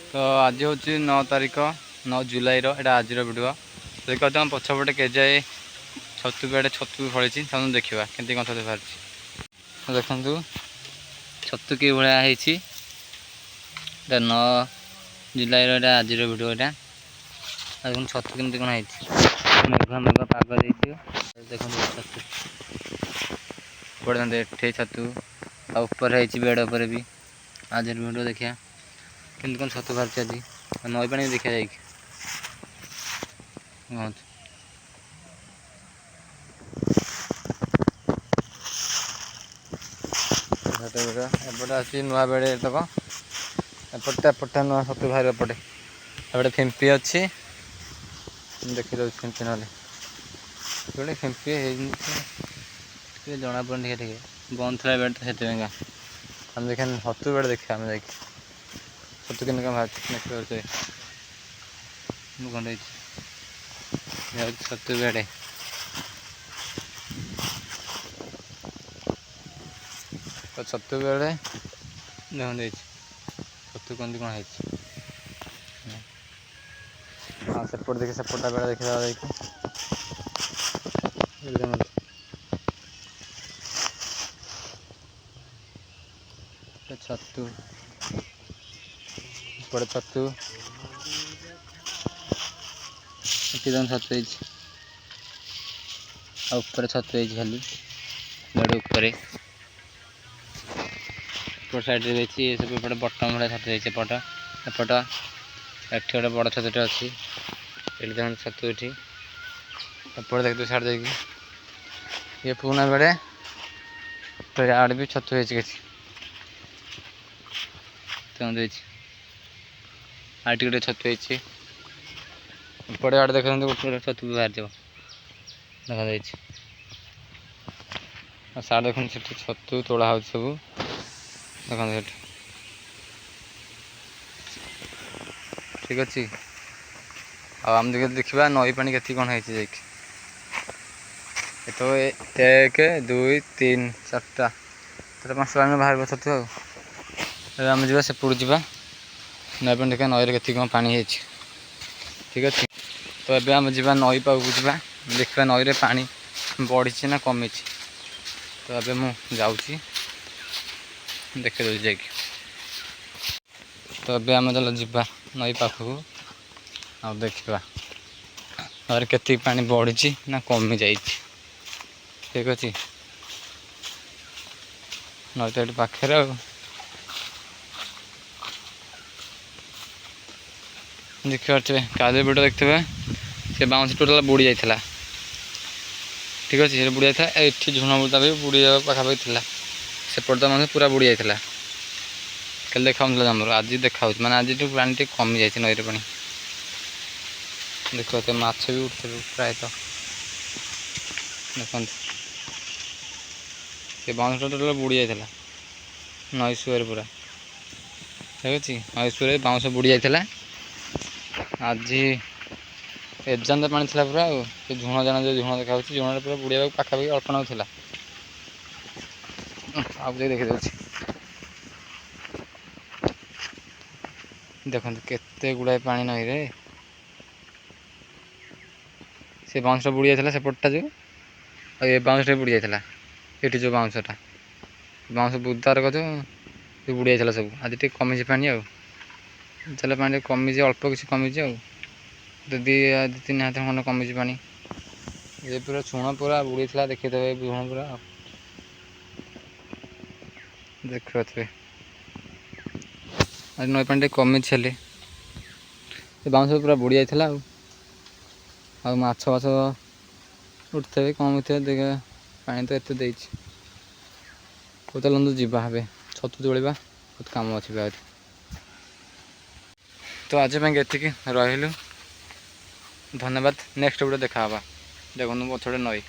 तो आज हूँ 9 तारीख 9 जुलाई एटा आज भिडियो देखो तुम पछपटे केजाए छतु भी छतु भी फड़ी तुम देखा केमती कौन छतु बाहर देखु छतु कि भाया 9 जुलाई आज भिडियो यहाँ देखो छतु केमती कौन है मेघ मेघ पाग देखो छतु पड़े छतु ऊपर बेड उपर भी आज भिडियो देखा केमती कौन छतु बाहर आज नई पानी देखा जाए एपटे अच्छी नुआ बेड़े तक एपटे एपटे नुआ छतु बाहर एपटे एपटे फिम्पी अच्छी देखी दे फिम्पी ना फिम्पी जना पड़े टे बंद था बेड से आम देखा छतु बेड़ देखा आम जा छतु के बाहर छतु बेड़े तो छतु बेड़े देखते छतु कमी कौन है हाँ सेपट देखिए सेपटा बेड़ा देखा छतु पड़े छतु छतु ऊपर छतु खाली बेड ऊपर साइड देखिए सब बटम भाया छतु एपट एपट एटी गोटे बड़ छतुटे अच्छी ये छतु ये एपट देखते साइड देखिए ये पुराना बेड़े तो आड़ भी छतु आठ गोटे छतु एपटे आड़े देखते गोटे छतु बाहर जाव देखा सारे देखते छतु तोड़ा हो सब देखते ठीक अच्छे आम देखा नई पानी के कौन है तो 1 2 3 4टा 5टा पानी बाहर छतु आम जा सेपट जा नई पानी देखा नई के कौन पानी है ठीक अच्छे तो ये आम जा नई पाक जा देखा नई पानी बढ़ी ना कमी तो ये मुझे जाऊँगी देखे दूँ जा तो ये आम चल जा नई पाखक आ देखा और के पानी बढ़ी ना कमी जा ठीक अच्छे नई तो ये पाखे देखिए काली वीडियो देखते से बाउंस टोटाल बुड़ी जाता ठीक अच्छे बुड़ी जाता ये झुण बुता भी बुड़ी पाखापाखि थी सेपट तो मतलब पूरा बुड़ी जाता कल देखा जमर आज देखा माने आज पानी टे कमी जाए नई पानी देख तो माछ भी उठते प्रायतः देखते से बाउंस टोटाल बुड़ी जाता नई सुअर पूरा ठीक अच्छे नई सुअर बाउंस बुड़ी जाता आज एजान पानी थी पूरा झुण जाना जो झुण देखा झुण पूरा बुड़िया पाखापाखि अल्प नाला आप देखी दूसरी देखते केते गुड़ाए पानी नई रे से बाउंस बुड़ी जाता सेपटा जो ये बाउंस बुड़ी जाता ये जो बाउंसटा बाउंस बुदार कद बुड़ी जाता सब आज टे कमी पानी चल पानी कमी अल्प किसी कमी तो 2-3 हाथ खंड कमी पानी ये पूरा छुण पूरा बुड़ी था देखी दे झुण पूरा देखते आज नई पानी कमी छे बाउंस पूरा बुड़ी जाता माछ बाछ उठते कम देखे पानी तो एत दे चलते जावा छतु तोड़ा बहुत कम अच्छे तो आज ये रही धन्यवाद नेक्स्ट वीडियो देखा देखो पछड़े नई।